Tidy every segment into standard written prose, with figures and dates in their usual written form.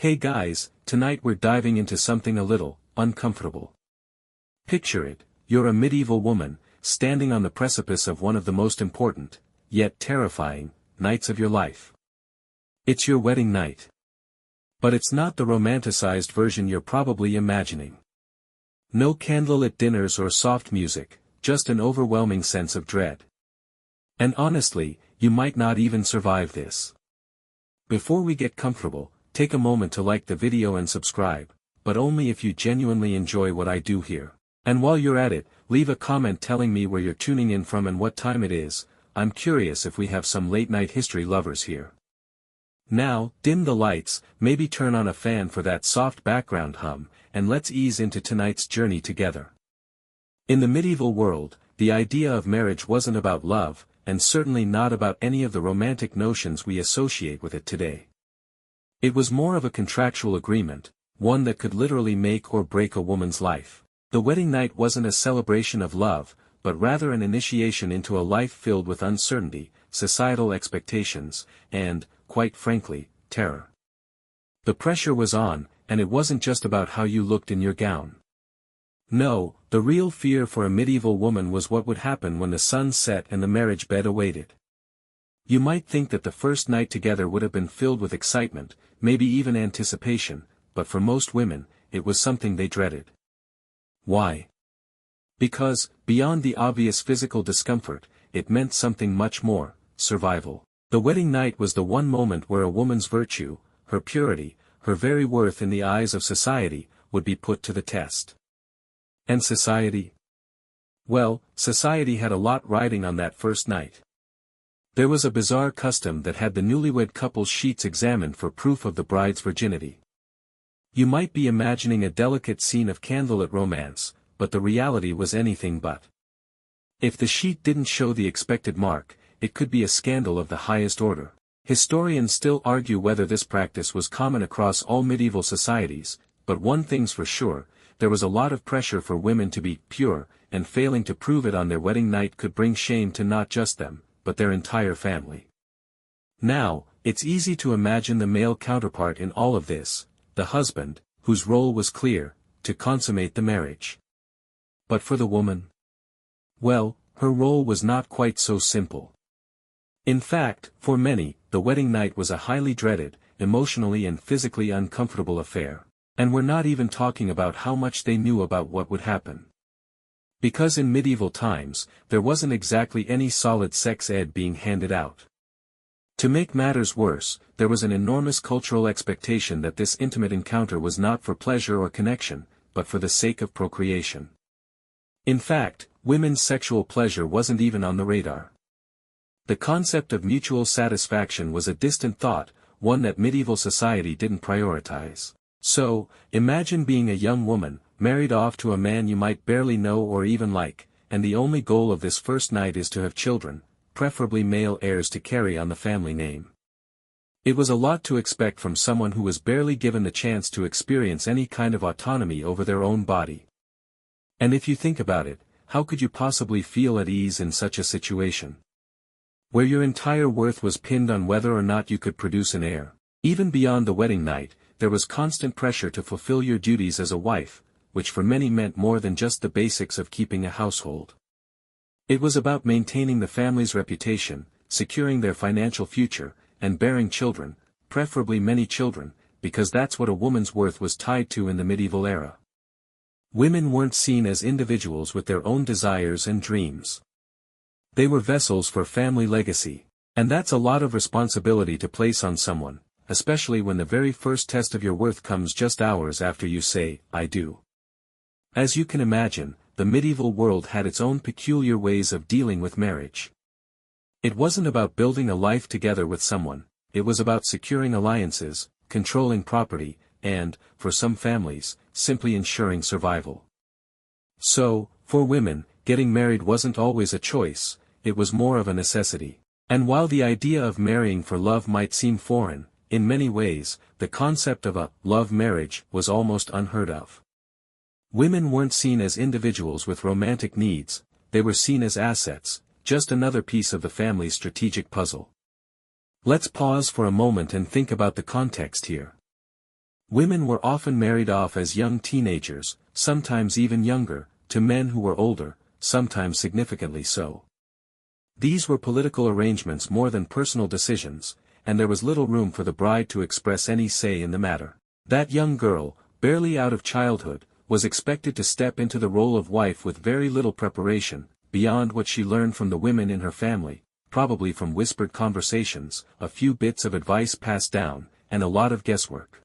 Hey guys, tonight we're diving into something a little uncomfortable. Picture it, you're a medieval woman, standing on the precipice of one of the most important, yet terrifying, nights of your life. It's your wedding night. But it's not the romanticized version you're probably imagining. No candlelit dinners or soft music, just an overwhelming sense of dread. And honestly, you might not even survive this. Before we get comfortable, take a moment to like the video and subscribe, but only if you genuinely enjoy what I do here. And while you're at it, leave a comment telling me where you're tuning in from and what time it is. I'm curious if we have some late-night history lovers here. Now, dim the lights, maybe turn on a fan for that soft background hum, and let's ease into tonight's journey together. In the medieval world, the idea of marriage wasn't about love, and certainly not about any of the romantic notions we associate with it today. It was more of a contractual agreement, one that could literally make or break a woman's life. The wedding night wasn't a celebration of love, but rather an initiation into a life filled with uncertainty, societal expectations, and, quite frankly, terror. The pressure was on, and it wasn't just about how you looked in your gown. No, the real fear for a medieval woman was what would happen when the sun set and the marriage bed awaited. You might think that the first night together would have been filled with excitement, maybe even anticipation, but for most women, it was something they dreaded. Why? Because, beyond the obvious physical discomfort, it meant something much more: survival. The wedding night was the one moment where a woman's virtue, her purity, her very worth in the eyes of society, would be put to the test. And society? Well, society had a lot riding on that first night. There was a bizarre custom that had the newlywed couple's sheets examined for proof of the bride's virginity. You might be imagining a delicate scene of candlelit romance, but the reality was anything but. If the sheet didn't show the expected mark, it could be a scandal of the highest order. Historians still argue whether this practice was common across all medieval societies, but one thing's for sure: there was a lot of pressure for women to be pure, and failing to prove it on their wedding night could bring shame to not just them, but their entire family. Now, it's easy to imagine the male counterpart in all of this, the husband, whose role was clear: to consummate the marriage. But for the woman? Well, her role was not quite so simple. In fact, for many, the wedding night was a highly dreaded, emotionally and physically uncomfortable affair. And we're not even talking about how much they knew about what would happen. Because in medieval times, there wasn't exactly any solid sex ed being handed out. To make matters worse, there was an enormous cultural expectation that this intimate encounter was not for pleasure or connection, but for the sake of procreation. In fact, women's sexual pleasure wasn't even on the radar. The concept of mutual satisfaction was a distant thought, one that medieval society didn't prioritize. So, imagine being a young woman, married off to a man you might barely know or even like, and the only goal of this first night is to have children, preferably male heirs to carry on the family name. It was a lot to expect from someone who was barely given the chance to experience any kind of autonomy over their own body. And if you think about it, how could you possibly feel at ease in such a situation? Where your entire worth was pinned on whether or not you could produce an heir. Even beyond the wedding night, there was constant pressure to fulfill your duties as a wife, which for many meant more than just the basics of keeping a household. It was about maintaining the family's reputation, securing their financial future, and bearing children, preferably many children, because that's what a woman's worth was tied to in the medieval era. Women weren't seen as individuals with their own desires and dreams. They were vessels for family legacy, and that's a lot of responsibility to place on someone, especially when the very first test of your worth comes just hours after you say, "I do." As you can imagine, the medieval world had its own peculiar ways of dealing with marriage. It wasn't about building a life together with someone, it was about securing alliances, controlling property, and, for some families, simply ensuring survival. So, for women, getting married wasn't always a choice, it was more of a necessity. And while the idea of marrying for love might seem foreign, in many ways, the concept of a love marriage was almost unheard of. Women weren't seen as individuals with romantic needs, they were seen as assets, just another piece of the family's strategic puzzle. Let's pause for a moment and think about the context here. Women were often married off as young teenagers, sometimes even younger, to men who were older, sometimes significantly so. These were political arrangements more than personal decisions, and there was little room for the bride to express any say in the matter. That young girl, barely out of childhood, was expected to step into the role of wife with very little preparation, beyond what she learned from the women in her family, probably from whispered conversations, a few bits of advice passed down, and a lot of guesswork.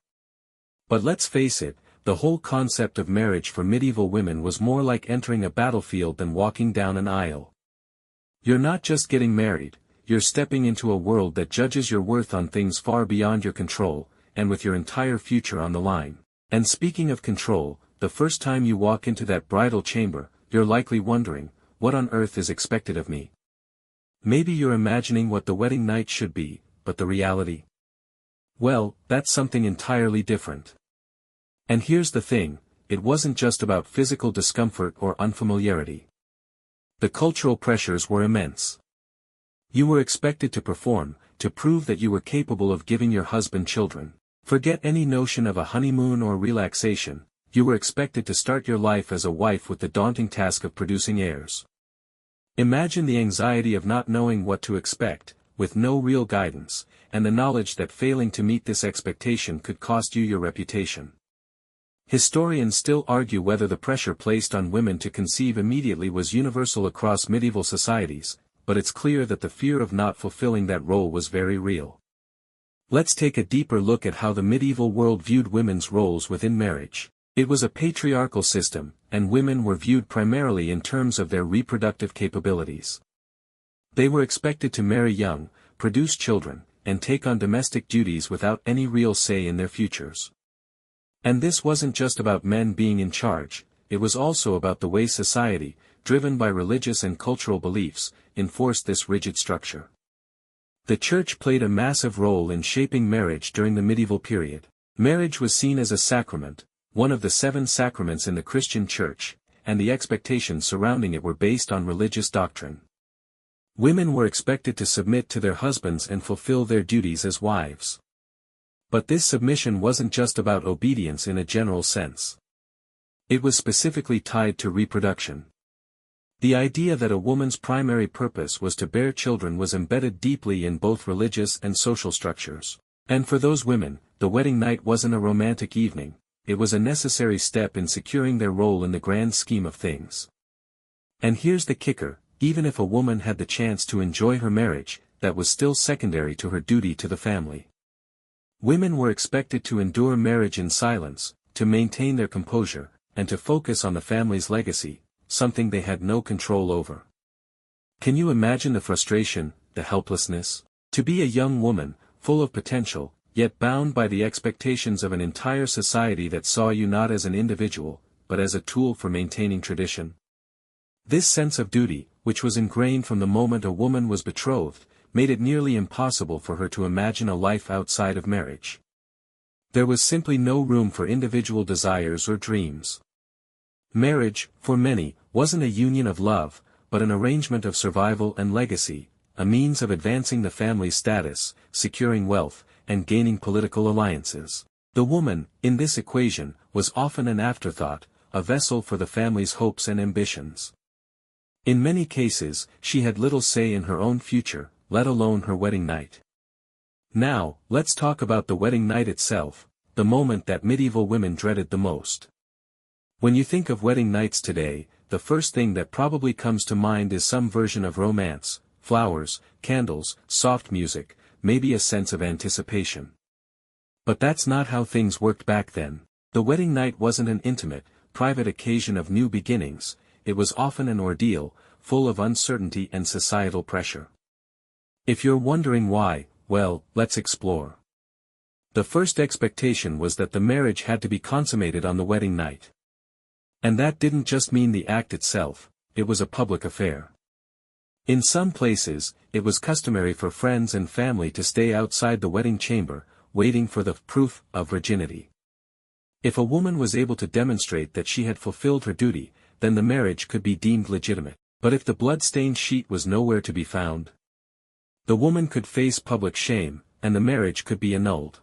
But let's face it, the whole concept of marriage for medieval women was more like entering a battlefield than walking down an aisle. You're not just getting married, you're stepping into a world that judges your worth on things far beyond your control, and with your entire future on the line. And speaking of control, the first time you walk into that bridal chamber, you're likely wondering, what on earth is expected of me? Maybe you're imagining what the wedding night should be, but the reality? Well, that's something entirely different. And here's the thing, it wasn't just about physical discomfort or unfamiliarity. The cultural pressures were immense. You were expected to perform, to prove that you were capable of giving your husband children. Forget any notion of a honeymoon or relaxation, you were expected to start your life as a wife with the daunting task of producing heirs. Imagine the anxiety of not knowing what to expect, with no real guidance, and the knowledge that failing to meet this expectation could cost you your reputation. Historians still argue whether the pressure placed on women to conceive immediately was universal across medieval societies, but it's clear that the fear of not fulfilling that role was very real. Let's take a deeper look at how the medieval world viewed women's roles within marriage. It was a patriarchal system, and women were viewed primarily in terms of their reproductive capabilities. They were expected to marry young, produce children, and take on domestic duties without any real say in their futures. And this wasn't just about men being in charge, it was also about the way society, driven by religious and cultural beliefs, enforced this rigid structure. The church played a massive role in shaping marriage during the medieval period. Marriage was seen as a sacrament, one of the 7 sacraments in the Christian Church, and the expectations surrounding it were based on religious doctrine. Women were expected to submit to their husbands and fulfill their duties as wives. But this submission wasn't just about obedience in a general sense. It was specifically tied to reproduction. The idea that a woman's primary purpose was to bear children was embedded deeply in both religious and social structures. And for those women, the wedding night wasn't a romantic evening, it was a necessary step in securing their role in the grand scheme of things. And here's the kicker, even if a woman had the chance to enjoy her marriage, that was still secondary to her duty to the family. Women were expected to endure marriage in silence, to maintain their composure, and to focus on the family's legacy, something they had no control over. Can you imagine the frustration, the helplessness? To be a young woman, full of potential, yet bound by the expectations of an entire society that saw you not as an individual, but as a tool for maintaining tradition. This sense of duty, which was ingrained from the moment a woman was betrothed, made it nearly impossible for her to imagine a life outside of marriage. There was simply no room for individual desires or dreams. Marriage, for many, wasn't a union of love, but an arrangement of survival and legacy, a means of advancing the family's status, securing wealth, and gaining political alliances. The woman, in this equation, was often an afterthought, a vessel for the family's hopes and ambitions. In many cases, she had little say in her own future, let alone her wedding night. Now, let's talk about the wedding night itself, the moment that medieval women dreaded the most. When you think of wedding nights today, the first thing that probably comes to mind is some version of romance, flowers, candles, soft music, maybe a sense of anticipation. But that's not how things worked back then. The wedding night wasn't an intimate, private occasion of new beginnings, it was often an ordeal, full of uncertainty and societal pressure. If you're wondering why, well, let's explore. The first expectation was that the marriage had to be consummated on the wedding night. And that didn't just mean the act itself, it was a public affair. In some places, it was customary for friends and family to stay outside the wedding chamber, waiting for the proof of virginity. If a woman was able to demonstrate that she had fulfilled her duty, then the marriage could be deemed legitimate. But if the blood-stained sheet was nowhere to be found, the woman could face public shame, and the marriage could be annulled.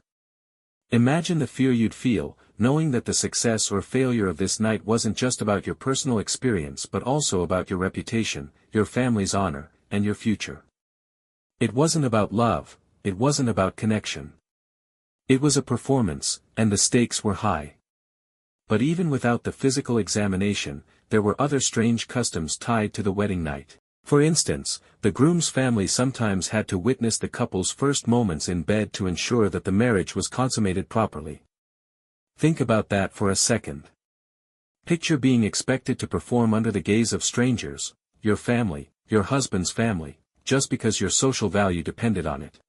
Imagine the fear you'd feel, knowing that the success or failure of this night wasn't just about your personal experience but also about your reputation, your family's honor, and your future. It wasn't about love, it wasn't about connection. It was a performance, and the stakes were high. But even without the physical examination, there were other strange customs tied to the wedding night. For instance, the groom's family sometimes had to witness the couple's first moments in bed to ensure that the marriage was consummated properly. Think about that for a second. Picture being expected to perform under the gaze of strangers, your family, your husband's family, just because your social value depended on it.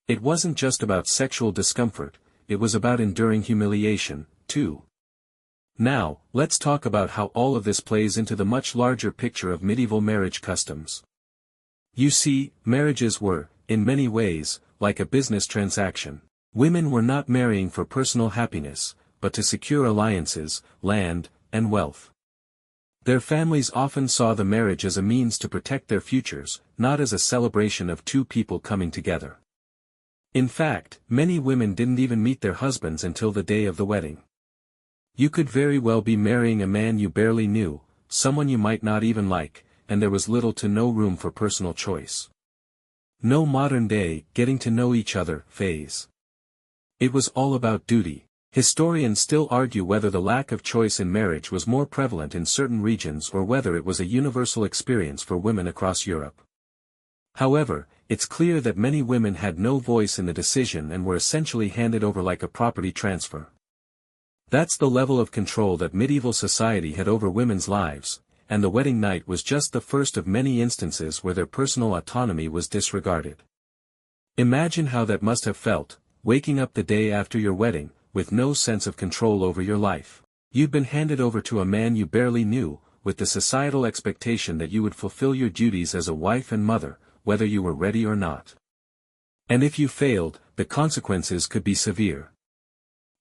It wasn't just about sexual discomfort, it was about enduring humiliation, too. Now, let's talk about how all of this plays into the much larger picture of medieval marriage customs. You see, marriages were, in many ways, like a business transaction. Women were not marrying for personal happiness, but to secure alliances, land, and wealth. Their families often saw the marriage as a means to protect their futures, not as a celebration of two people coming together. In fact, many women didn't even meet their husbands until the day of the wedding. You could very well be marrying a man you barely knew, someone you might not even like, and there was little to no room for personal choice. No modern-day, getting-to-know-each-other phase. It was all about duty. Historians still argue whether the lack of choice in marriage was more prevalent in certain regions or whether it was a universal experience for women across Europe. However, it's clear that many women had no voice in the decision and were essentially handed over like a property transfer. That's the level of control that medieval society had over women's lives, and the wedding night was just the first of many instances where their personal autonomy was disregarded. Imagine how that must have felt, waking up the day after your wedding, with no sense of control over your life. You'd been handed over to a man you barely knew, with the societal expectation that you would fulfill your duties as a wife and mother, whether you were ready or not. And if you failed, the consequences could be severe.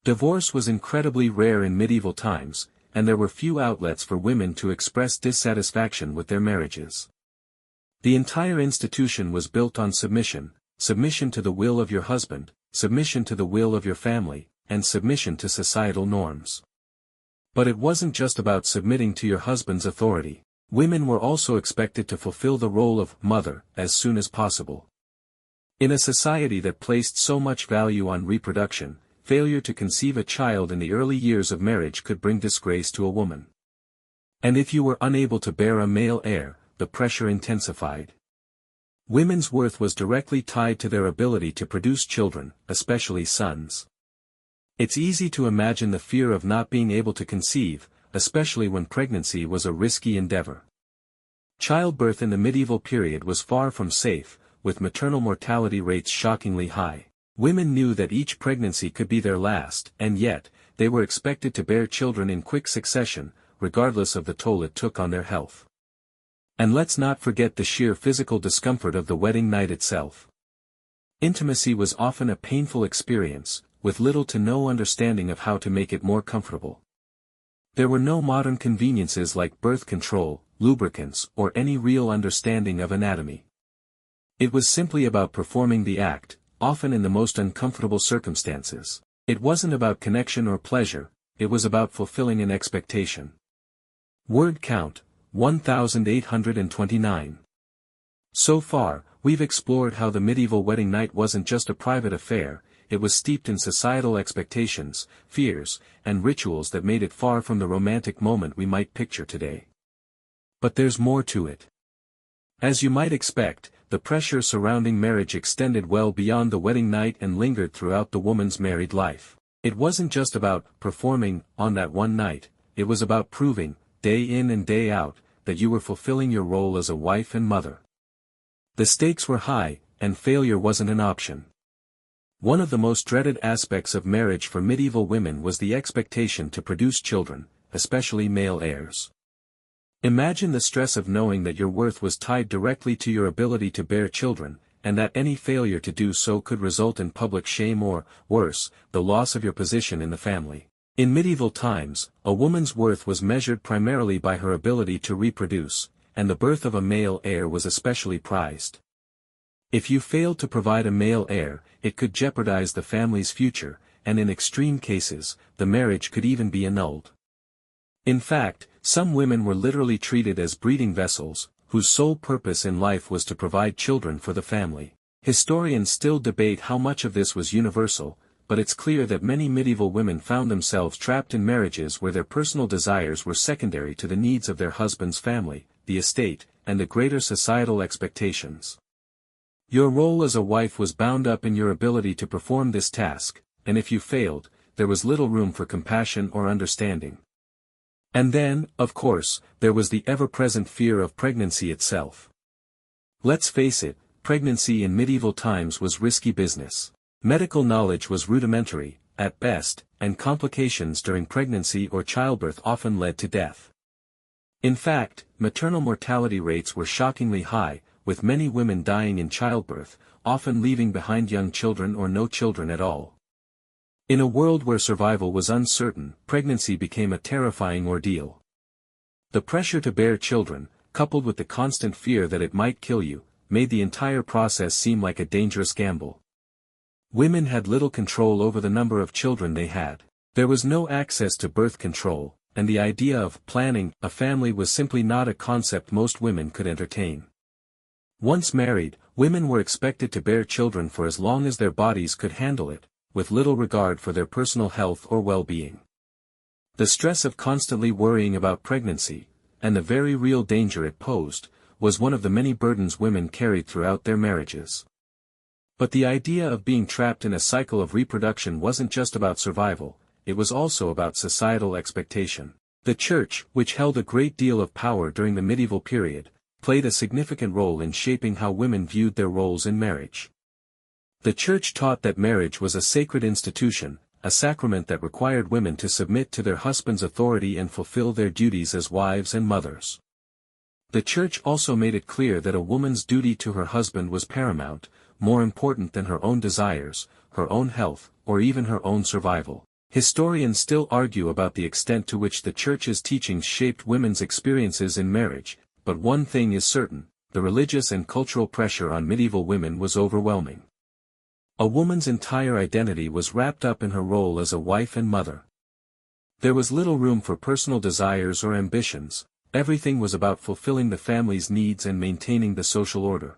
Divorce was incredibly rare in medieval times, and there were few outlets for women to express dissatisfaction with their marriages. The entire institution was built on submission to the will of your husband, submission to the will of your family, and submission to societal norms. But it wasn't just about submitting to your husband's authority. Women were also expected to fulfill the role of mother as soon as possible. In a society that placed so much value on reproduction, failure to conceive a child in the early years of marriage could bring disgrace to a woman. And if you were unable to bear a male heir, the pressure intensified. Women's worth was directly tied to their ability to produce children, especially sons. It's easy to imagine the fear of not being able to conceive, especially when pregnancy was a risky endeavor. Childbirth in the medieval period was far from safe, with maternal mortality rates shockingly high. Women knew that each pregnancy could be their last, and yet, they were expected to bear children in quick succession, regardless of the toll it took on their health. And let's not forget the sheer physical discomfort of the wedding night itself. Intimacy was often a painful experience, with little to no understanding of how to make it more comfortable. There were no modern conveniences like birth control, lubricants, or any real understanding of anatomy. It was simply about performing the act, often in the most uncomfortable circumstances. It wasn't about connection or pleasure, it was about fulfilling an expectation. Word count, 1829. So far, we've explored how the medieval wedding night wasn't just a private affair, it was steeped in societal expectations, fears, and rituals that made it far from the romantic moment we might picture today. But there's more to it. As you might expect, the pressure surrounding marriage extended well beyond the wedding night and lingered throughout the woman's married life. It wasn't just about performing on that one night, it was about proving, day in and day out, that you were fulfilling your role as a wife and mother. The stakes were high, and failure wasn't an option. One of the most dreaded aspects of marriage for medieval women was the expectation to produce children, especially male heirs. Imagine the stress of knowing that your worth was tied directly to your ability to bear children, and that any failure to do so could result in public shame or, worse, the loss of your position in the family. In medieval times, a woman's worth was measured primarily by her ability to reproduce, and the birth of a male heir was especially prized. If you failed to provide a male heir, it could jeopardize the family's future, and in extreme cases, the marriage could even be annulled. In fact, some women were literally treated as breeding vessels, whose sole purpose in life was to provide children for the family. Historians still debate how much of this was universal, but it's clear that many medieval women found themselves trapped in marriages where their personal desires were secondary to the needs of their husband's family, the estate, and the greater societal expectations. Your role as a wife was bound up in your ability to perform this task, and if you failed, there was little room for compassion or understanding. And then, of course, there was the ever-present fear of pregnancy itself. Let's face it, pregnancy in medieval times was risky business. Medical knowledge was rudimentary, at best, and complications during pregnancy or childbirth often led to death. In fact, maternal mortality rates were shockingly high, with many women dying in childbirth, often leaving behind young children or no children at all. In a world where survival was uncertain, pregnancy became a terrifying ordeal. The pressure to bear children, coupled with the constant fear that it might kill you, made the entire process seem like a dangerous gamble. Women had little control over the number of children they had. There was no access to birth control, and the idea of planning a family was simply not a concept most women could entertain. Once married, women were expected to bear children for as long as their bodies could handle it, with little regard for their personal health or well-being. The stress of constantly worrying about pregnancy, and the very real danger it posed, was one of the many burdens women carried throughout their marriages. But the idea of being trapped in a cycle of reproduction wasn't just about survival, it was also about societal expectation. The Church, which held a great deal of power during the medieval period, played a significant role in shaping how women viewed their roles in marriage. The Church taught that marriage was a sacred institution, a sacrament that required women to submit to their husband's authority and fulfill their duties as wives and mothers. The Church also made it clear that a woman's duty to her husband was paramount, more important than her own desires, her own health, or even her own survival. Historians still argue about the extent to which the Church's teachings shaped women's experiences in marriage, but one thing is certain, the religious and cultural pressure on medieval women was overwhelming. A woman's entire identity was wrapped up in her role as a wife and mother. There was little room for personal desires or ambitions, everything was about fulfilling the family's needs and maintaining the social order.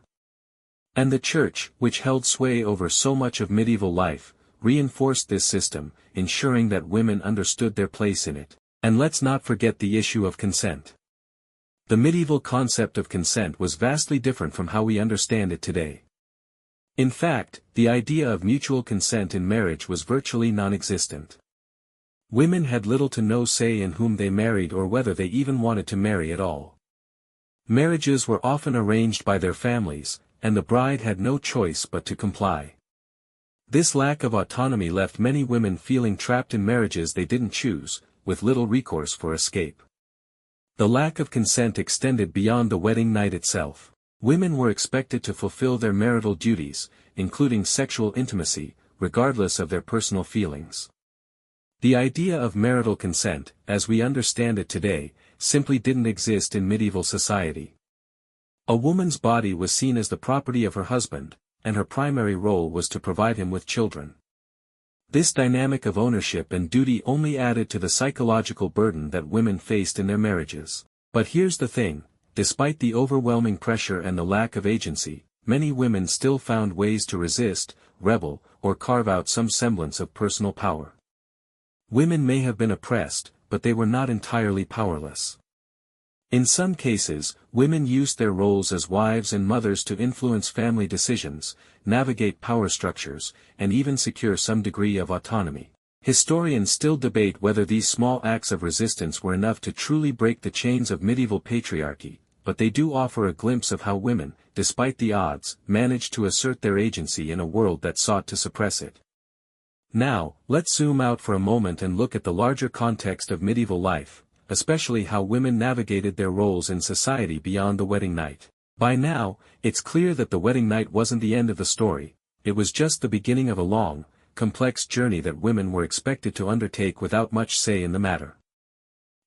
And the Church, which held sway over so much of medieval life, reinforced this system, ensuring that women understood their place in it. And let's not forget the issue of consent. The medieval concept of consent was vastly different from how we understand it today. In fact, the idea of mutual consent in marriage was virtually non-existent. Women had little to no say in whom they married or whether they even wanted to marry at all. Marriages were often arranged by their families, and the bride had no choice but to comply. This lack of autonomy left many women feeling trapped in marriages they didn't choose, with little recourse for escape. The lack of consent extended beyond the wedding night itself. Women were expected to fulfill their marital duties, including sexual intimacy, regardless of their personal feelings. The idea of marital consent, as we understand it today, simply didn't exist in medieval society. A woman's body was seen as the property of her husband, and her primary role was to provide him with children. This dynamic of ownership and duty only added to the psychological burden that women faced in their marriages. But here's the thing, despite the overwhelming pressure and the lack of agency, many women still found ways to resist, rebel, or carve out some semblance of personal power. Women may have been oppressed, but they were not entirely powerless. In some cases, women used their roles as wives and mothers to influence family decisions, navigate power structures, and even secure some degree of autonomy. Historians still debate whether these small acts of resistance were enough to truly break the chains of medieval patriarchy, but they do offer a glimpse of how women, despite the odds, managed to assert their agency in a world that sought to suppress it. Now, let's zoom out for a moment and look at the larger context of medieval life, especially how women navigated their roles in society beyond the wedding night. By now, it's clear that the wedding night wasn't the end of the story, it was just the beginning of a long, complex journey that women were expected to undertake without much say in the matter.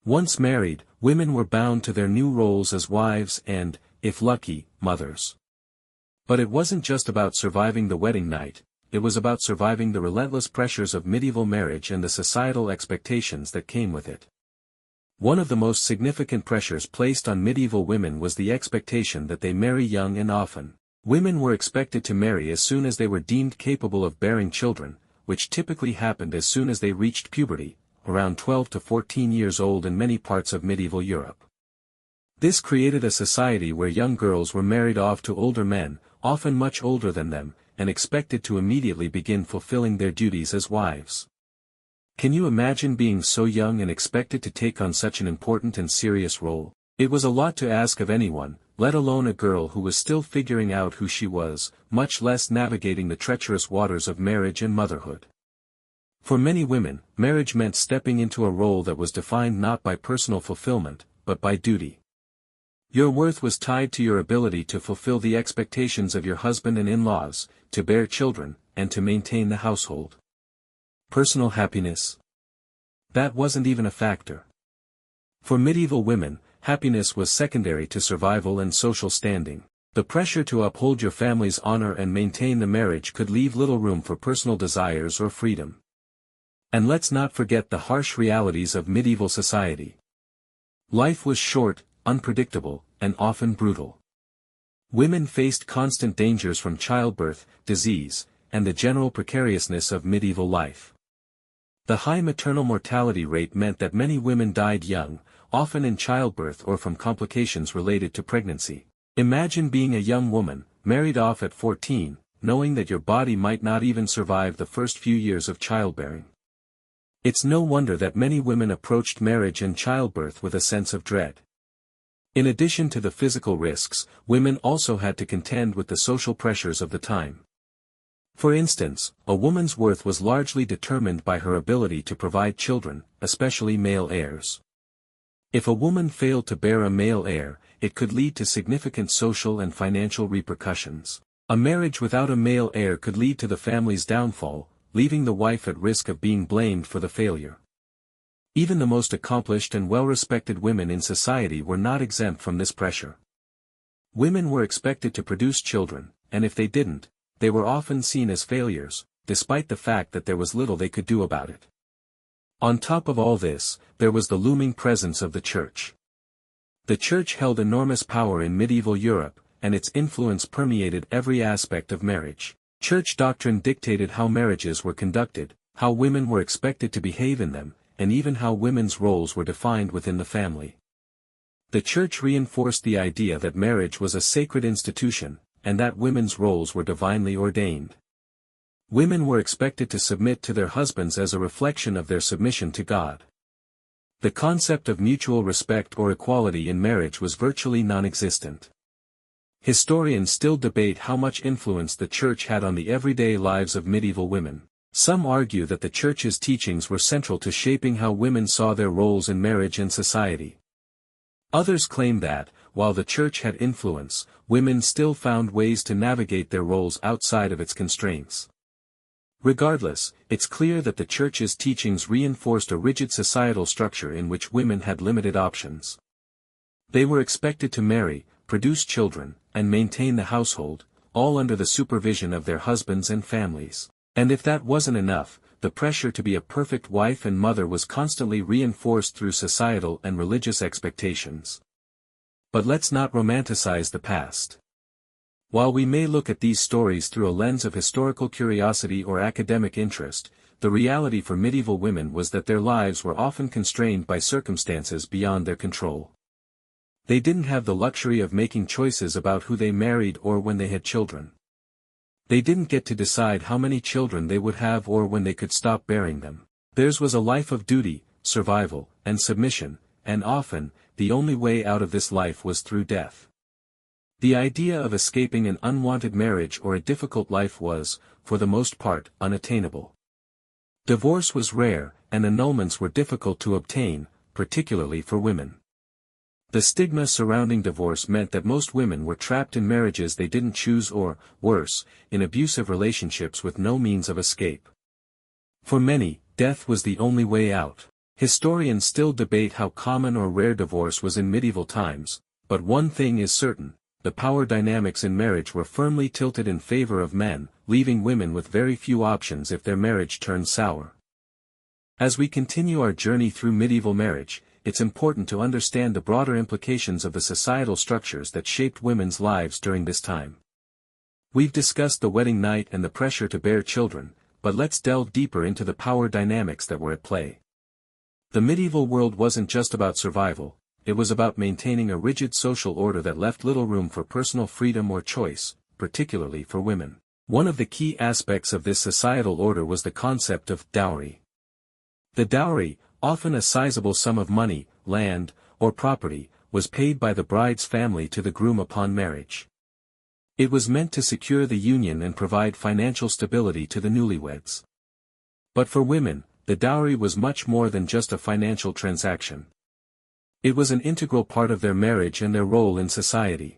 Once married, women were bound to their new roles as wives and, if lucky, mothers. But it wasn't just about surviving the wedding night, it was about surviving the relentless pressures of medieval marriage and the societal expectations that came with it. One of the most significant pressures placed on medieval women was the expectation that they marry young and often. Women were expected to marry as soon as they were deemed capable of bearing children, which typically happened as soon as they reached puberty, around 12 to 14 years old in many parts of medieval Europe. This created a society where young girls were married off to older men, often much older than them, and expected to immediately begin fulfilling their duties as wives. Can you imagine being so young and expected to take on such an important and serious role? It was a lot to ask of anyone, let alone a girl who was still figuring out who she was, much less navigating the treacherous waters of marriage and motherhood. For many women, marriage meant stepping into a role that was defined not by personal fulfillment, but by duty. Your worth was tied to your ability to fulfill the expectations of your husband and in-laws, to bear children, and to maintain the household. Personal happiness? That wasn't even a factor. For medieval women, happiness was secondary to survival and social standing. The pressure to uphold your family's honor and maintain the marriage could leave little room for personal desires or freedom. And let's not forget the harsh realities of medieval society. Life was short, unpredictable, and often brutal. Women faced constant dangers from childbirth, disease, and the general precariousness of medieval life. The high maternal mortality rate meant that many women died young, often in childbirth or from complications related to pregnancy. Imagine being a young woman, married off at 14, knowing that your body might not even survive the first few years of childbearing. It's no wonder that many women approached marriage and childbirth with a sense of dread. In addition to the physical risks, women also had to contend with the social pressures of the time. For instance, a woman's worth was largely determined by her ability to provide children, especially male heirs. If a woman failed to bear a male heir, it could lead to significant social and financial repercussions. A marriage without a male heir could lead to the family's downfall, leaving the wife at risk of being blamed for the failure. Even the most accomplished and well-respected women in society were not exempt from this pressure. Women were expected to produce children, and if they didn't, they were often seen as failures, despite the fact that there was little they could do about it. On top of all this, there was the looming presence of the Church. The Church held enormous power in medieval Europe, and its influence permeated every aspect of marriage. Church doctrine dictated how marriages were conducted, how women were expected to behave in them, and even how women's roles were defined within the family. The Church reinforced the idea that marriage was a sacred institution, and that women's roles were divinely ordained. Women were expected to submit to their husbands as a reflection of their submission to God. The concept of mutual respect or equality in marriage was virtually non-existent. Historians still debate how much influence the Church had on the everyday lives of medieval women. Some argue that the Church's teachings were central to shaping how women saw their roles in marriage and society. Others claim that, while the Church had influence, women still found ways to navigate their roles outside of its constraints. Regardless, it's clear that the Church's teachings reinforced a rigid societal structure in which women had limited options. They were expected to marry, produce children, and maintain the household, all under the supervision of their husbands and families. And if that wasn't enough, the pressure to be a perfect wife and mother was constantly reinforced through societal and religious expectations. But let's not romanticize the past. While we may look at these stories through a lens of historical curiosity or academic interest, the reality for medieval women was that their lives were often constrained by circumstances beyond their control. They didn't have the luxury of making choices about who they married or when they had children. They didn't get to decide how many children they would have or when they could stop bearing them. Theirs was a life of duty, survival, and submission, and often, the only way out of this life was through death. The idea of escaping an unwanted marriage or a difficult life was, for the most part, unattainable. Divorce was rare, and annulments were difficult to obtain, particularly for women. The stigma surrounding divorce meant that most women were trapped in marriages they didn't choose or, worse, in abusive relationships with no means of escape. For many, death was the only way out. Historians still debate how common or rare divorce was in medieval times, but one thing is certain: the power dynamics in marriage were firmly tilted in favor of men, leaving women with very few options if their marriage turned sour. As we continue our journey through medieval marriage, it's important to understand the broader implications of the societal structures that shaped women's lives during this time. We've discussed the wedding night and the pressure to bear children, but let's delve deeper into the power dynamics that were at play. The medieval world wasn't just about survival, it was about maintaining a rigid social order that left little room for personal freedom or choice, particularly for women. One of the key aspects of this societal order was the concept of dowry. The dowry, often a sizable sum of money, land, or property, was paid by the bride's family to the groom upon marriage. It was meant to secure the union and provide financial stability to the newlyweds. But for women, the dowry was much more than just a financial transaction. It was an integral part of their marriage and their role in society.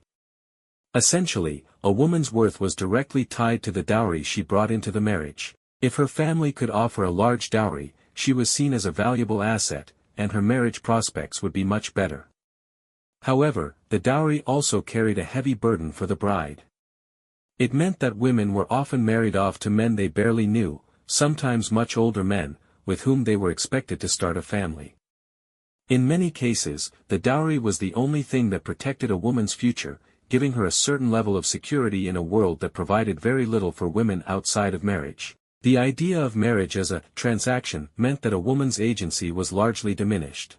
Essentially, a woman's worth was directly tied to the dowry she brought into the marriage. If her family could offer a large dowry, she was seen as a valuable asset, and her marriage prospects would be much better. However, the dowry also carried a heavy burden for the bride. It meant that women were often married off to men they barely knew, sometimes much older men, with whom they were expected to start a family. In many cases, the dowry was the only thing that protected a woman's future, giving her a certain level of security in a world that provided very little for women outside of marriage. The idea of marriage as a transaction meant that a woman's agency was largely diminished.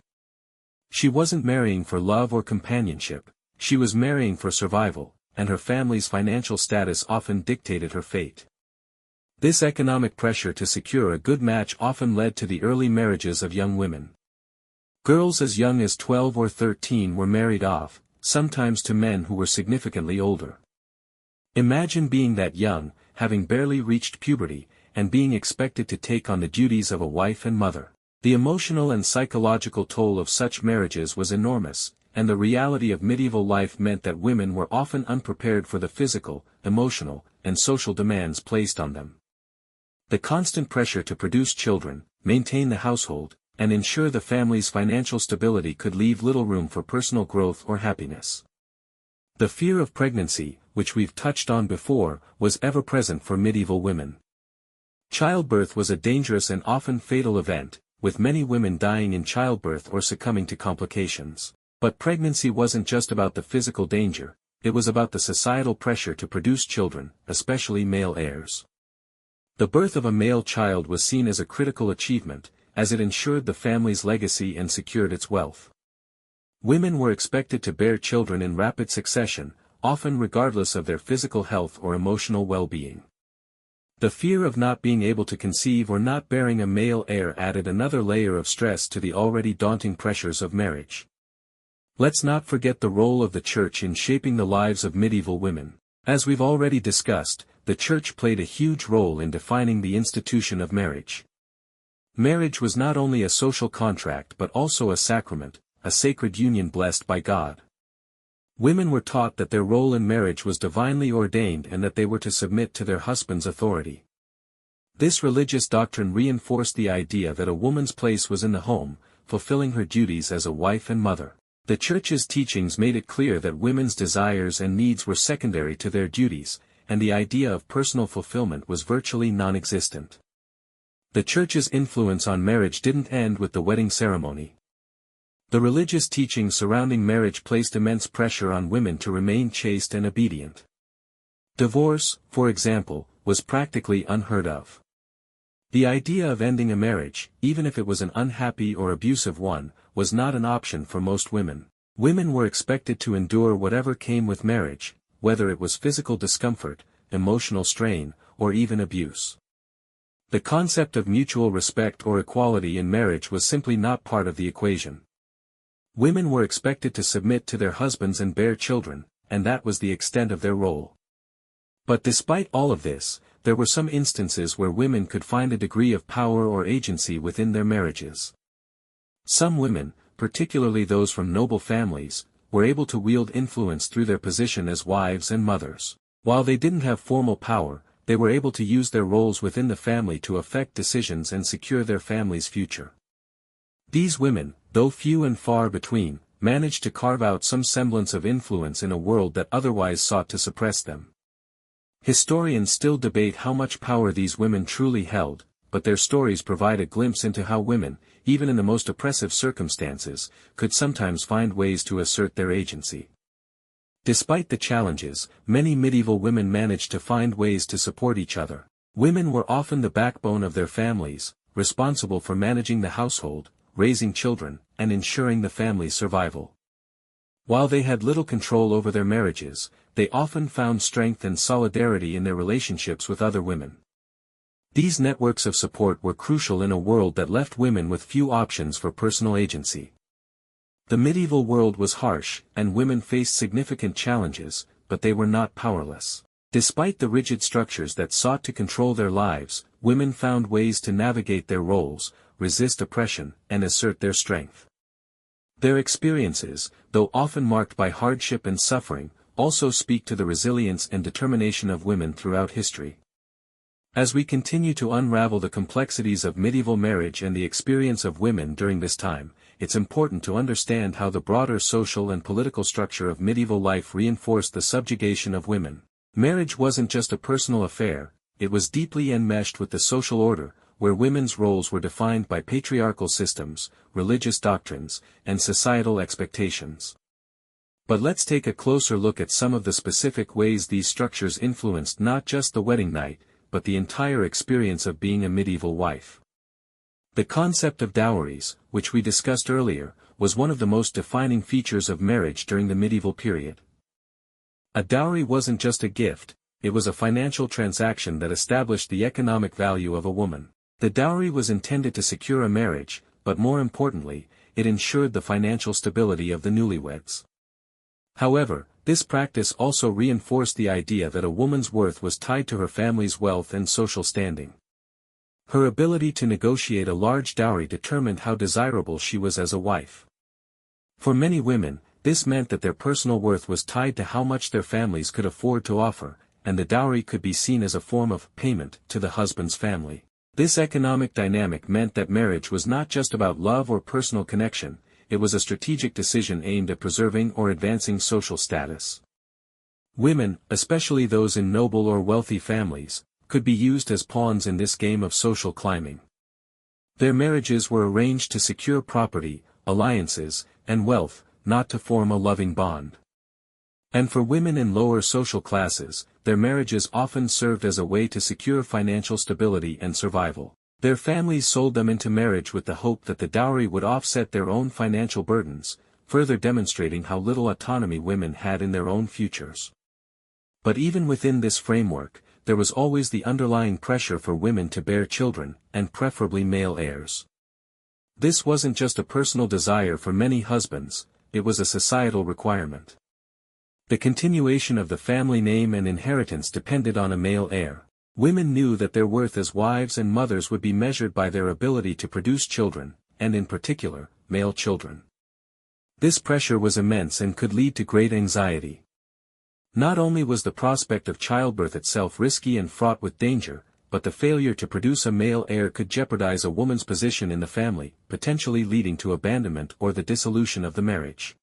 She wasn't marrying for love or companionship, she was marrying for survival, and her family's financial status often dictated her fate. This economic pressure to secure a good match often led to the early marriages of young women. Girls as young as 12 or 13 were married off, sometimes to men who were significantly older. Imagine being that young, having barely reached puberty, and being expected to take on the duties of a wife and mother. The emotional and psychological toll of such marriages was enormous, and the reality of medieval life meant that women were often unprepared for the physical, emotional, and social demands placed on them. The constant pressure to produce children, maintain the household, and ensure the family's financial stability could leave little room for personal growth or happiness. The fear of pregnancy, which we've touched on before, was ever present for medieval women. Childbirth was a dangerous and often fatal event, with many women dying in childbirth or succumbing to complications. But pregnancy wasn't just about the physical danger, it was about the societal pressure to produce children, especially male heirs. The birth of a male child was seen as a critical achievement, as it ensured the family's legacy and secured its wealth. Women were expected to bear children in rapid succession, often regardless of their physical health or emotional well-being. The fear of not being able to conceive or not bearing a male heir added another layer of stress to the already daunting pressures of marriage. Let's not forget the role of the Church in shaping the lives of medieval women. As we've already discussed, the Church played a huge role in defining the institution of marriage. Marriage was not only a social contract but also a sacrament, a sacred union blessed by God. Women were taught that their role in marriage was divinely ordained and that they were to submit to their husband's authority. This religious doctrine reinforced the idea that a woman's place was in the home, fulfilling her duties as a wife and mother. The Church's teachings made it clear that women's desires and needs were secondary to their duties, and the idea of personal fulfillment was virtually non-existent. The Church's influence on marriage didn't end with the wedding ceremony. The religious teachings surrounding marriage placed immense pressure on women to remain chaste and obedient. Divorce, for example, was practically unheard of. The idea of ending a marriage, even if it was an unhappy or abusive one, was not an option for most women. Women were expected to endure whatever came with marriage, whether it was physical discomfort, emotional strain, or even abuse. The concept of mutual respect or equality in marriage was simply not part of the equation. Women were expected to submit to their husbands and bear children, and that was the extent of their role. But despite all of this, there were some instances where women could find a degree of power or agency within their marriages. Some women, particularly those from noble families, were able to wield influence through their position as wives and mothers. While they didn't have formal power, they were able to use their roles within the family to affect decisions and secure their family's future. These women, though few and far between, managed to carve out some semblance of influence in a world that otherwise sought to suppress them. Historians still debate how much power these women truly held, but their stories provide a glimpse into how women, even in the most oppressive circumstances, could sometimes find ways to assert their agency. Despite the challenges, many medieval women managed to find ways to support each other. Women were often the backbone of their families, responsible for managing the household, raising children, and ensuring the family's survival. While they had little control over their marriages, they often found strength and solidarity in their relationships with other women. These networks of support were crucial in a world that left women with few options for personal agency. The medieval world was harsh, and women faced significant challenges, but they were not powerless. Despite the rigid structures that sought to control their lives, women found ways to navigate their roles, resist oppression, and assert their strength. Their experiences, though often marked by hardship and suffering, also speak to the resilience and determination of women throughout history. As we continue to unravel the complexities of medieval marriage and the experience of women during this time, it's important to understand how the broader social and political structure of medieval life reinforced the subjugation of women. Marriage wasn't just a personal affair, it was deeply enmeshed with the social order, where women's roles were defined by patriarchal systems, religious doctrines, and societal expectations. But let's take a closer look at some of the specific ways these structures influenced not just the wedding night, but the entire experience of being a medieval wife. The concept of dowries, which we discussed earlier, was one of the most defining features of marriage during the medieval period. A dowry wasn't just a gift, it was a financial transaction that established the economic value of a woman. The dowry was intended to secure a marriage, but more importantly, it ensured the financial stability of the newlyweds. However, this practice also reinforced the idea that a woman's worth was tied to her family's wealth and social standing. Her ability to negotiate a large dowry determined how desirable she was as a wife. For many women, this meant that their personal worth was tied to how much their families could afford to offer, and the dowry could be seen as a form of payment to the husband's family. This economic dynamic meant that marriage was not just about love or personal connection, it was a strategic decision aimed at preserving or advancing social status. Women, especially those in noble or wealthy families, could be used as pawns in this game of social climbing. Their marriages were arranged to secure property, alliances, and wealth, not to form a loving bond. And for women in lower social classes, their marriages often served as a way to secure financial stability and survival. Their families sold them into marriage with the hope that the dowry would offset their own financial burdens, further demonstrating how little autonomy women had in their own futures. But even within this framework, there was always the underlying pressure for women to bear children, and preferably male heirs. This wasn't just a personal desire for many husbands, it was a societal requirement. The continuation of the family name and inheritance depended on a male heir. Women knew that their worth as wives and mothers would be measured by their ability to produce children, and in particular, male children. This pressure was immense and could lead to great anxiety. Not only was the prospect of childbirth itself risky and fraught with danger, but the failure to produce a male heir could jeopardize a woman's position in the family, potentially leading to abandonment or the dissolution of the marriage.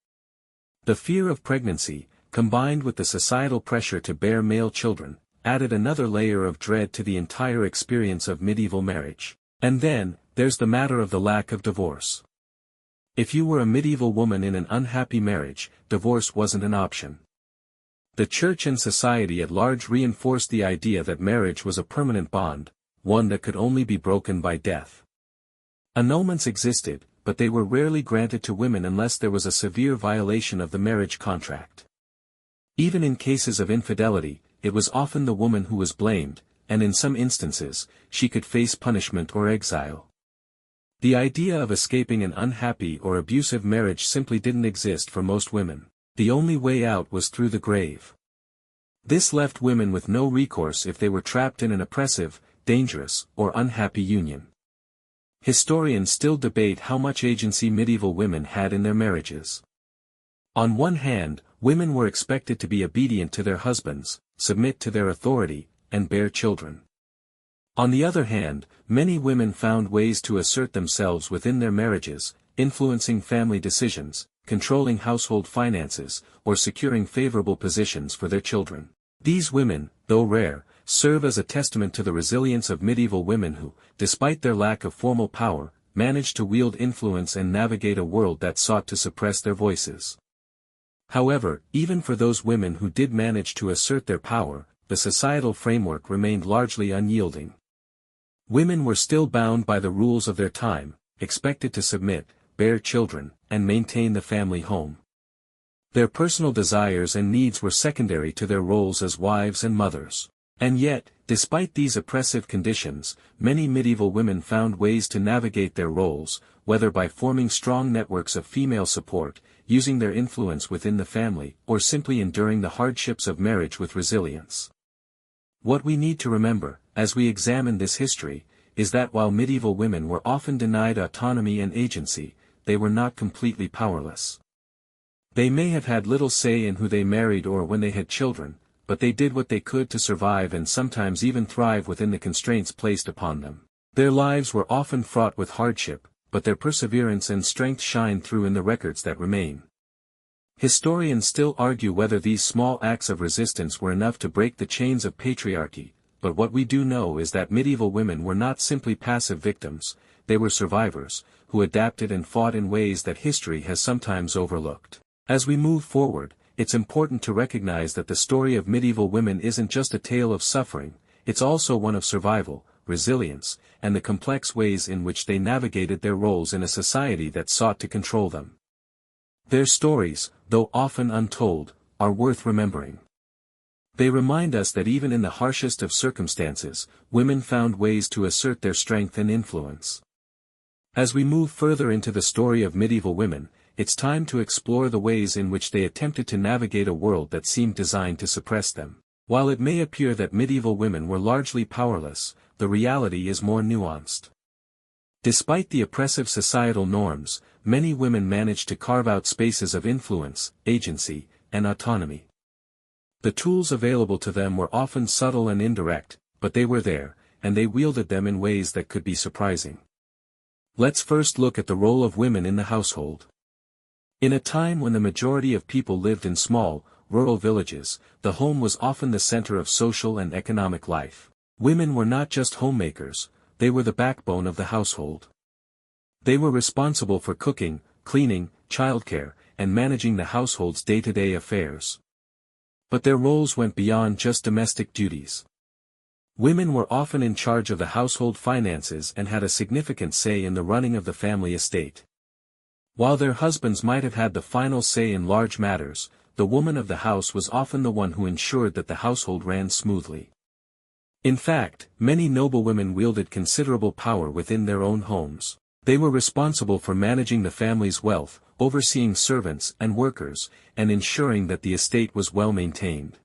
The fear of pregnancy, combined with the societal pressure to bear male children, added another layer of dread to the entire experience of medieval marriage. And then, there's the matter of the lack of divorce. If you were a medieval woman in an unhappy marriage, divorce wasn't an option. The church and society at large reinforced the idea that marriage was a permanent bond, one that could only be broken by death. Annulments existed, but they were rarely granted to women unless there was a severe violation of the marriage contract. Even in cases of infidelity, it was often the woman who was blamed, and in some instances, she could face punishment or exile. The idea of escaping an unhappy or abusive marriage simply didn't exist for most women. The only way out was through the grave. This left women with no recourse if they were trapped in an oppressive, dangerous, or unhappy union. Historians still debate how much agency medieval women had in their marriages. On one hand, women were expected to be obedient to their husbands, submit to their authority, and bear children. On the other hand, many women found ways to assert themselves within their marriages, influencing family decisions, controlling household finances, or securing favorable positions for their children. These women, though rare, serve as a testament to the resilience of medieval women who, despite their lack of formal power, managed to wield influence and navigate a world that sought to suppress their voices. However, even for those women who did manage to assert their power, the societal framework remained largely unyielding. Women were still bound by the rules of their time, expected to submit, bear children, and maintain the family home. Their personal desires and needs were secondary to their roles as wives and mothers. And yet, despite these oppressive conditions, many medieval women found ways to navigate their roles, whether by forming strong networks of female support, using their influence within the family, or simply enduring the hardships of marriage with resilience. What we need to remember, as we examine this history, is that while medieval women were often denied autonomy and agency, they were not completely powerless. They may have had little say in who they married or when they had children, but they did what they could to survive and sometimes even thrive within the constraints placed upon them. Their lives were often fraught with hardship, but their perseverance and strength shine through in the records that remain. Historians still argue whether these small acts of resistance were enough to break the chains of patriarchy, but what we do know is that medieval women were not simply passive victims, they were survivors, who adapted and fought in ways that history has sometimes overlooked. As we move forward, it's important to recognize that the story of medieval women isn't just a tale of suffering, it's also one of survival, resilience, and the complex ways in which they navigated their roles in a society that sought to control them. Their stories, though often untold, are worth remembering. They remind us that even in the harshest of circumstances, women found ways to assert their strength and influence. As we move further into the story of medieval women, it's time to explore the ways in which they attempted to navigate a world that seemed designed to suppress them. While it may appear that medieval women were largely powerless, the reality is more nuanced. Despite the oppressive societal norms, many women managed to carve out spaces of influence, agency, and autonomy. The tools available to them were often subtle and indirect, but they were there, and they wielded them in ways that could be surprising. Let's first look at the role of women in the household. In a time when the majority of people lived in small, rural villages, the home was often the center of social and economic life. Women were not just homemakers, they were the backbone of the household. They were responsible for cooking, cleaning, childcare, and managing the household's day-to-day affairs. But their roles went beyond just domestic duties. Women were often in charge of the household finances and had a significant say in the running of the family estate. While their husbands might have had the final say in large matters, the woman of the house was often the one who ensured that the household ran smoothly. In fact, many noblewomen wielded considerable power within their own homes. They were responsible for managing the family's wealth, overseeing servants and workers, and ensuring that the estate was well maintained.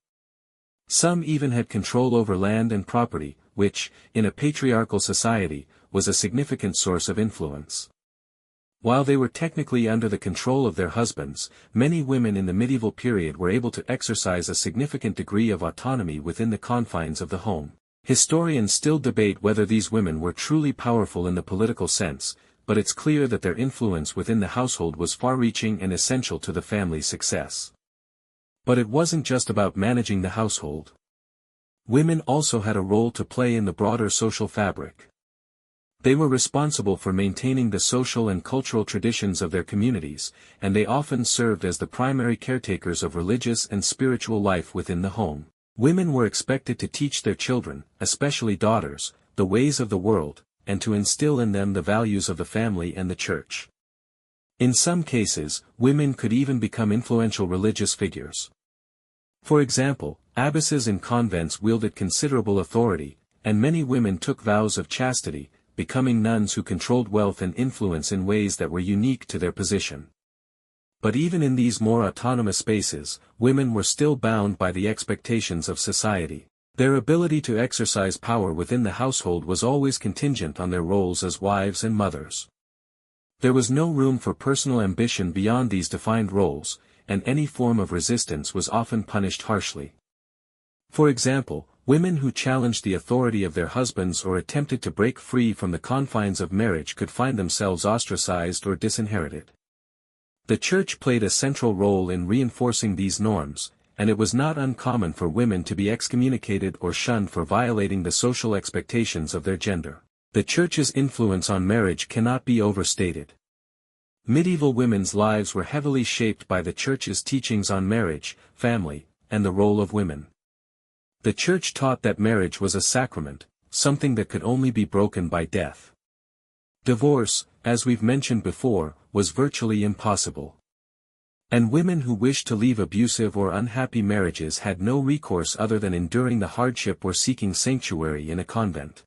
Some even had control over land and property, which, in a patriarchal society, was a significant source of influence. While they were technically under the control of their husbands, many women in the medieval period were able to exercise a significant degree of autonomy within the confines of the home. Historians still debate whether these women were truly powerful in the political sense, but it's clear that their influence within the household was far-reaching and essential to the family's success. But it wasn't just about managing the household. Women also had a role to play in the broader social fabric. They were responsible for maintaining the social and cultural traditions of their communities, and they often served as the primary caretakers of religious and spiritual life within the home. Women were expected to teach their children, especially daughters, the ways of the world, and to instill in them the values of the family and the church. In some cases, women could even become influential religious figures. For example, abbesses in convents wielded considerable authority, and many women took vows of chastity, becoming nuns who controlled wealth and influence in ways that were unique to their position. But even in these more autonomous spaces, women were still bound by the expectations of society. Their ability to exercise power within the household was always contingent on their roles as wives and mothers. There was no room for personal ambition beyond these defined roles, and any form of resistance was often punished harshly. For example, Women who challenged the authority of their husbands or attempted to break free from the confines of marriage could find themselves ostracized or disinherited. The church played a central role in reinforcing these norms, and it was not uncommon for women to be excommunicated or shunned for violating the social expectations of their gender. The church's influence on marriage cannot be overstated. Medieval women's lives were heavily shaped by the church's teachings on marriage, family, and the role of women. The church taught that marriage was a sacrament, something that could only be broken by death. Divorce, as we've mentioned before, was virtually impossible. And women who wished to leave abusive or unhappy marriages had no recourse other than enduring the hardship or seeking sanctuary in a convent.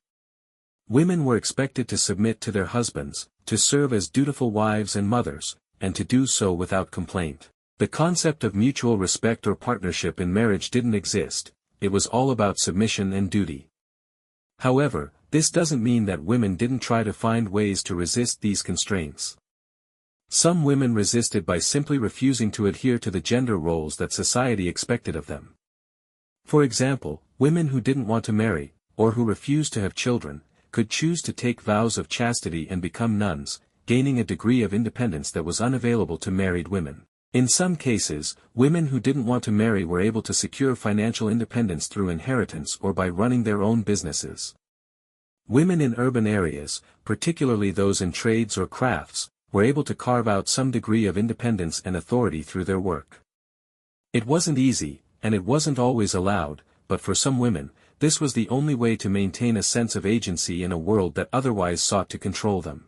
Women were expected to submit to their husbands, to serve as dutiful wives and mothers, and to do so without complaint. The concept of mutual respect or partnership in marriage didn't exist. It was all about submission and duty. However, this doesn't mean that women didn't try to find ways to resist these constraints. Some women resisted by simply refusing to adhere to the gender roles that society expected of them. For example, women who didn't want to marry, or who refused to have children, could choose to take vows of chastity and become nuns, gaining a degree of independence that was unavailable to married women. In some cases, women who didn't want to marry were able to secure financial independence through inheritance or by running their own businesses. Women in urban areas, particularly those in trades or crafts, were able to carve out some degree of independence and authority through their work. It wasn't easy, and it wasn't always allowed, but for some women, this was the only way to maintain a sense of agency in a world that otherwise sought to control them.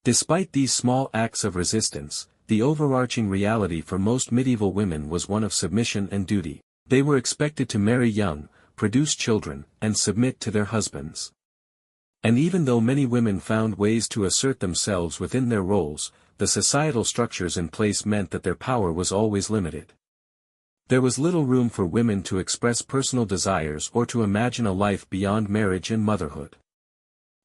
Despite these small acts of resistance, the overarching reality for most medieval women was one of submission and duty. They were expected to marry young, produce children, and submit to their husbands. And even though many women found ways to assert themselves within their roles, the societal structures in place meant that their power was always limited. There was little room for women to express personal desires or to imagine a life beyond marriage and motherhood.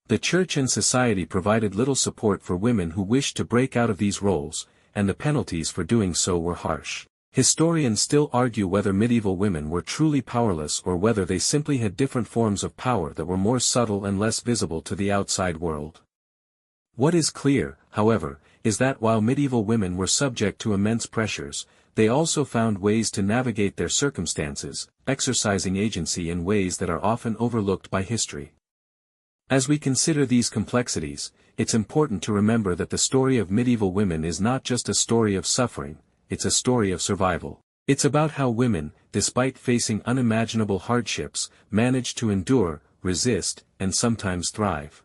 The church and society provided little support for women who wished to break out of these roles, and the penalties for doing so were harsh. Historians still argue whether medieval women were truly powerless or whether they simply had different forms of power that were more subtle and less visible to the outside world. What is clear, however, is that while medieval women were subject to immense pressures, they also found ways to navigate their circumstances, exercising agency in ways that are often overlooked by history. As we consider these complexities, it's important to remember that the story of medieval women is not just a story of suffering, it's a story of survival. It's about how women, despite facing unimaginable hardships, managed to endure, resist, and sometimes thrive.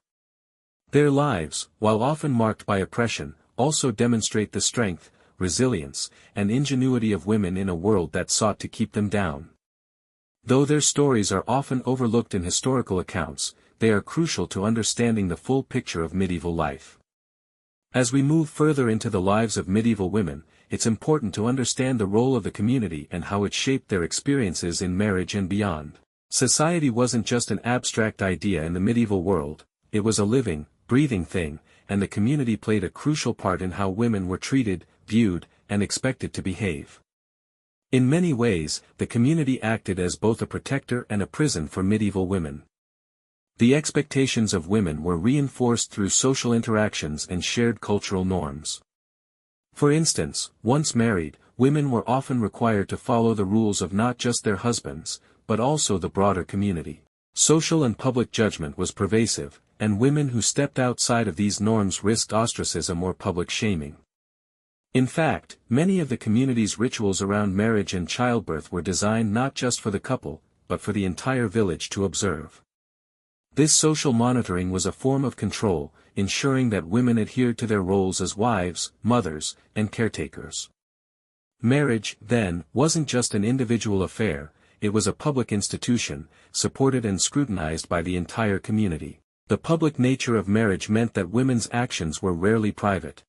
Their lives, while often marked by oppression, also demonstrate the strength, resilience, and ingenuity of women in a world that sought to keep them down. Though their stories are often overlooked in historical accounts, they are crucial to understanding the full picture of medieval life. As we move further into the lives of medieval women, it's important to understand the role of the community and how it shaped their experiences in marriage and beyond. Society wasn't just an abstract idea in the medieval world, it was a living, breathing thing, and the community played a crucial part in how women were treated, viewed, and expected to behave. In many ways, the community acted as both a protector and a prison for medieval women. The expectations of women were reinforced through social interactions and shared cultural norms. For instance, once married, women were often required to follow the rules of not just their husbands, but also the broader community. Social and public judgment was pervasive, and women who stepped outside of these norms risked ostracism or public shaming. In fact, many of the community's rituals around marriage and childbirth were designed not just for the couple, but for the entire village to observe. This social monitoring was a form of control, ensuring that women adhered to their roles as wives, mothers, and caretakers. Marriage, then, wasn't just an individual affair, it was a public institution, supported and scrutinized by the entire community. The public nature of marriage meant that women's actions were rarely private.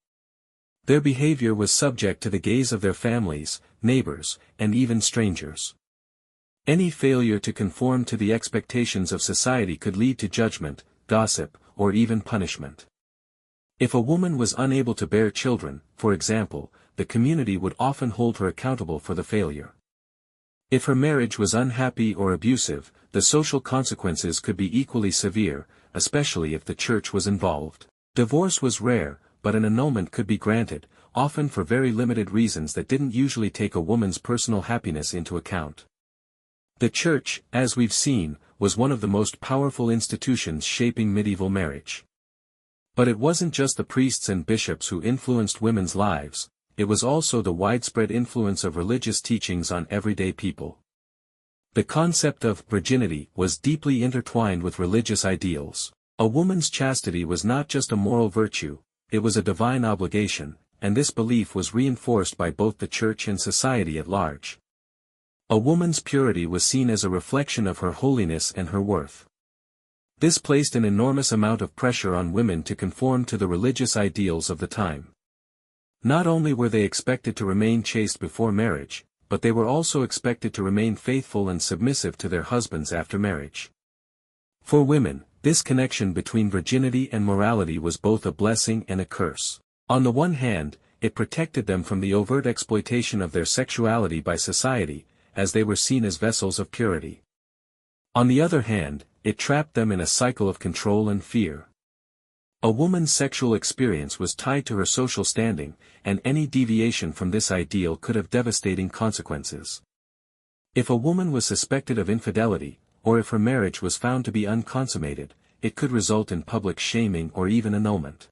Their behavior was subject to the gaze of their families, neighbors, and even strangers. Any failure to conform to the expectations of society could lead to judgment, gossip, or even punishment. If a woman was unable to bear children, for example, the community would often hold her accountable for the failure. If her marriage was unhappy or abusive, the social consequences could be equally severe, especially if the church was involved. Divorce was rare, but an annulment could be granted, often for very limited reasons that didn't usually take a woman's personal happiness into account. The church, as we've seen, was one of the most powerful institutions shaping medieval marriage. But it wasn't just the priests and bishops who influenced women's lives, it was also the widespread influence of religious teachings on everyday people. The concept of virginity was deeply intertwined with religious ideals. A woman's chastity was not just a moral virtue, it was a divine obligation, and this belief was reinforced by both the church and society at large. A woman's purity was seen as a reflection of her holiness and her worth. This placed an enormous amount of pressure on women to conform to the religious ideals of the time. Not only were they expected to remain chaste before marriage, but they were also expected to remain faithful and submissive to their husbands after marriage. For women, this connection between virginity and morality was both a blessing and a curse. On the one hand, it protected them from the overt exploitation of their sexuality by society, as they were seen as vessels of purity. On the other hand, it trapped them in a cycle of control and fear. A woman's sexual experience was tied to her social standing, and any deviation from this ideal could have devastating consequences. If a woman was suspected of infidelity, or if her marriage was found to be unconsummated, it could result in public shaming or even annulment.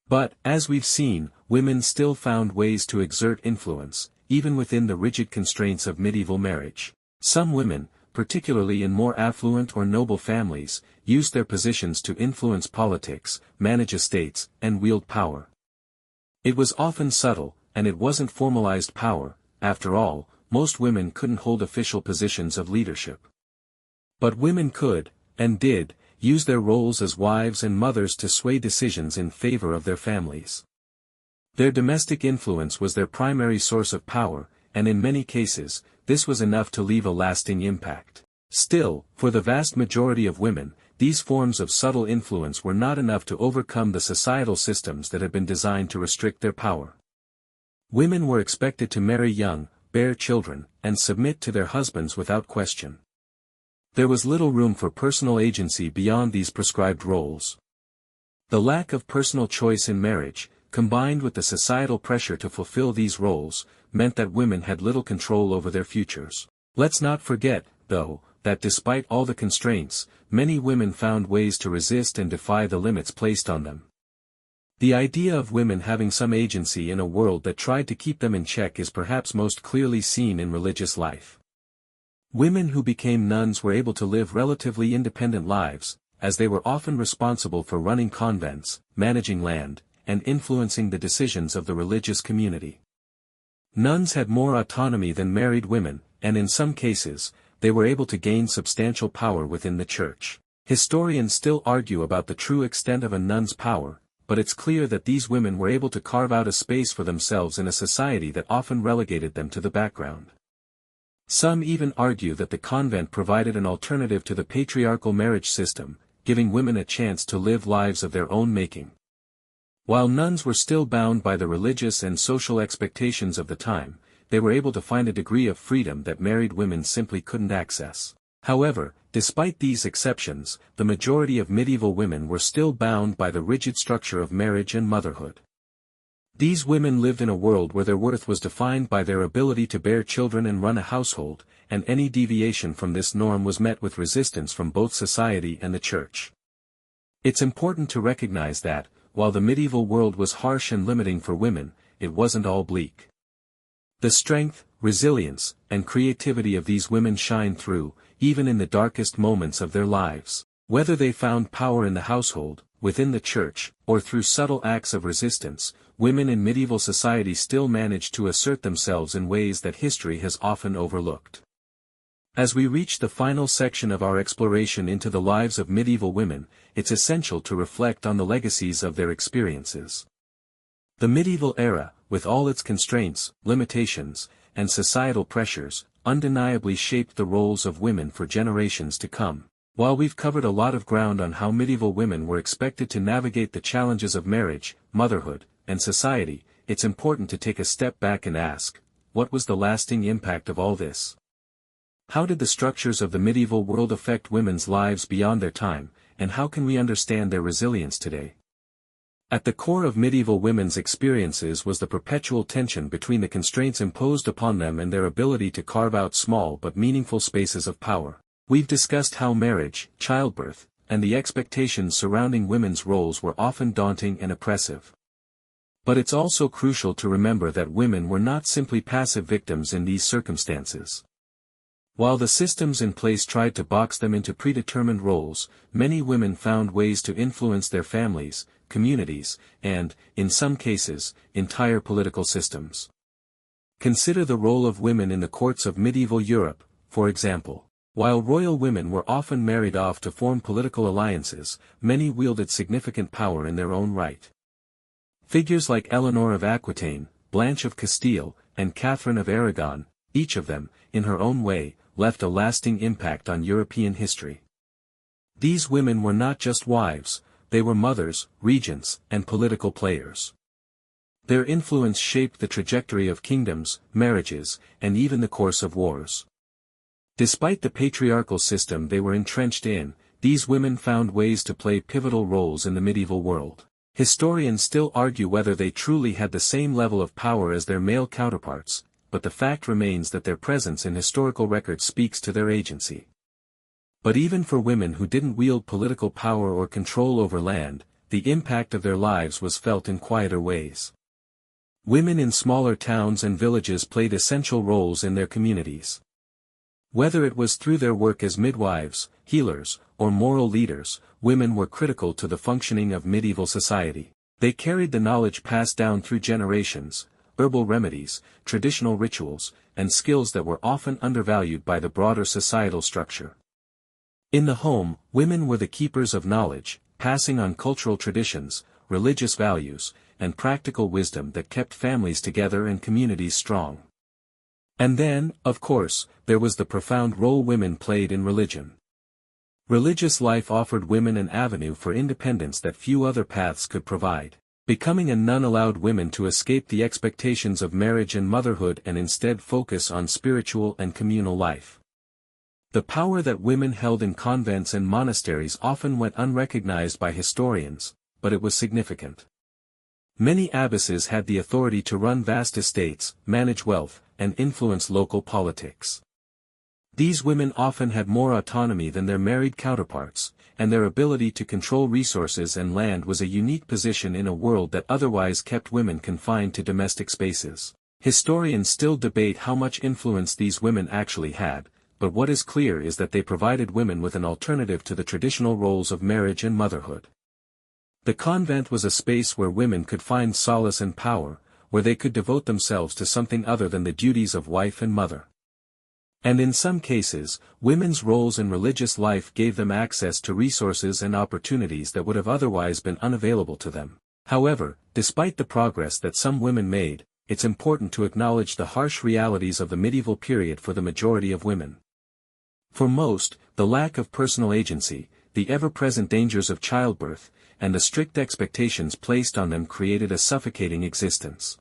But, as we've seen, women still found ways to exert influence, even within the rigid constraints of medieval marriage. Some women, particularly in more affluent or noble families, used their positions to influence politics, manage estates, and wield power. It was often subtle, and it wasn't formalized power. After all, most women couldn't hold official positions of leadership. But women could, and did, use their roles as wives and mothers to sway decisions in favor of their families. Their domestic influence was their primary source of power, and in many cases, this was enough to leave a lasting impact. Still, for the vast majority of women, these forms of subtle influence were not enough to overcome the societal systems that had been designed to restrict their power. Women were expected to marry young, bear children, and submit to their husbands without question. There was little room for personal agency beyond these prescribed roles. The lack of personal choice in marriage, combined with the societal pressure to fulfill these roles, meant that women had little control over their futures. Let's not forget, though, that despite all the constraints, many women found ways to resist and defy the limits placed on them. The idea of women having some agency in a world that tried to keep them in check is perhaps most clearly seen in religious life. Women who became nuns were able to live relatively independent lives, as they were often responsible for running convents, managing land, and influencing the decisions of the religious community. Nuns had more autonomy than married women, and in some cases, they were able to gain substantial power within the church. Historians still argue about the true extent of a nun's power, but it's clear that these women were able to carve out a space for themselves in a society that often relegated them to the background. Some even argue that the convent provided an alternative to the patriarchal marriage system, giving women a chance to live lives of their own making. While nuns were still bound by the religious and social expectations of the time, they were able to find a degree of freedom that married women simply couldn't access. However, despite these exceptions, the majority of medieval women were still bound by the rigid structure of marriage and motherhood. These women lived in a world where their worth was defined by their ability to bear children and run a household, and any deviation from this norm was met with resistance from both society and the church. It's important to recognize that, while the medieval world was harsh and limiting for women, it wasn't all bleak. The strength, resilience, and creativity of these women shine through, even in the darkest moments of their lives. Whether they found power in the household, within the church, or through subtle acts of resistance, women in medieval society still managed to assert themselves in ways that history has often overlooked. As we reach the final section of our exploration into the lives of medieval women, it's essential to reflect on the legacies of their experiences. The medieval era, with all its constraints, limitations, and societal pressures, undeniably shaped the roles of women for generations to come. While we've covered a lot of ground on how medieval women were expected to navigate the challenges of marriage, motherhood, and society, it's important to take a step back and ask, what was the lasting impact of all this? How did the structures of the medieval world affect women's lives beyond their time, and how can we understand their resilience today? At the core of medieval women's experiences was the perpetual tension between the constraints imposed upon them and their ability to carve out small but meaningful spaces of power. We've discussed how marriage, childbirth, and the expectations surrounding women's roles were often daunting and oppressive. But it's also crucial to remember that women were not simply passive victims in these circumstances. While the systems in place tried to box them into predetermined roles, many women found ways to influence their families, communities, and, in some cases, entire political systems. Consider the role of women in the courts of medieval Europe, for example. While royal women were often married off to form political alliances, many wielded significant power in their own right. Figures like Eleanor of Aquitaine, Blanche of Castile, and Catherine of Aragon, each of them, in her own way, left a lasting impact on European history. These women were not just wives, they were mothers, regents, and political players. Their influence shaped the trajectory of kingdoms, marriages, and even the course of wars. Despite the patriarchal system they were entrenched in, these women found ways to play pivotal roles in the medieval world. Historians still argue whether they truly had the same level of power as their male counterparts, but the fact remains that their presence in historical records speaks to their agency. But even for women who didn't wield political power or control over land, the impact of their lives was felt in quieter ways. Women in smaller towns and villages played essential roles in their communities. Whether it was through their work as midwives, healers, or moral leaders, women were critical to the functioning of medieval society. They carried the knowledge passed down through generations, herbal remedies, traditional rituals, and skills that were often undervalued by the broader societal structure. In the home, women were the keepers of knowledge, passing on cultural traditions, religious values, and practical wisdom that kept families together and communities strong. And then, of course, there was the profound role women played in religion. Religious life offered women an avenue for independence that few other paths could provide. Becoming a nun allowed women to escape the expectations of marriage and motherhood and instead focus on spiritual and communal life. The power that women held in convents and monasteries often went unrecognized by historians, but it was significant. Many abbesses had the authority to run vast estates, manage wealth, and influence local politics. These women often had more autonomy than their married counterparts, and their ability to control resources and land was a unique position in a world that otherwise kept women confined to domestic spaces. Historians still debate how much influence these women actually had, but what is clear is that they provided women with an alternative to the traditional roles of marriage and motherhood. The convent was a space where women could find solace and power, where they could devote themselves to something other than the duties of wife and mother. And in some cases, women's roles in religious life gave them access to resources and opportunities that would have otherwise been unavailable to them. However, despite the progress that some women made, it's important to acknowledge the harsh realities of the medieval period for the majority of women. For most, the lack of personal agency, the ever-present dangers of childbirth, and the strict expectations placed on them created a suffocating existence.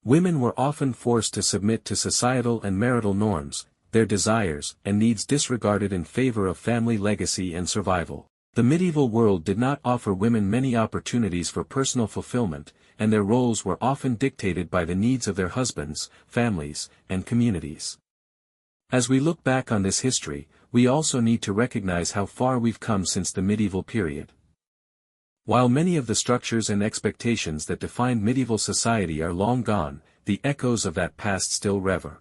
Women were often forced to submit to societal and marital norms, their desires and needs disregarded in favor of family legacy and survival. The medieval world did not offer women many opportunities for personal fulfillment, and their roles were often dictated by the needs of their husbands, families, and communities. As we look back on this history, we also need to recognize how far we've come since the medieval period. While many of the structures and expectations that defined medieval society are long gone, the echoes of that past still rever.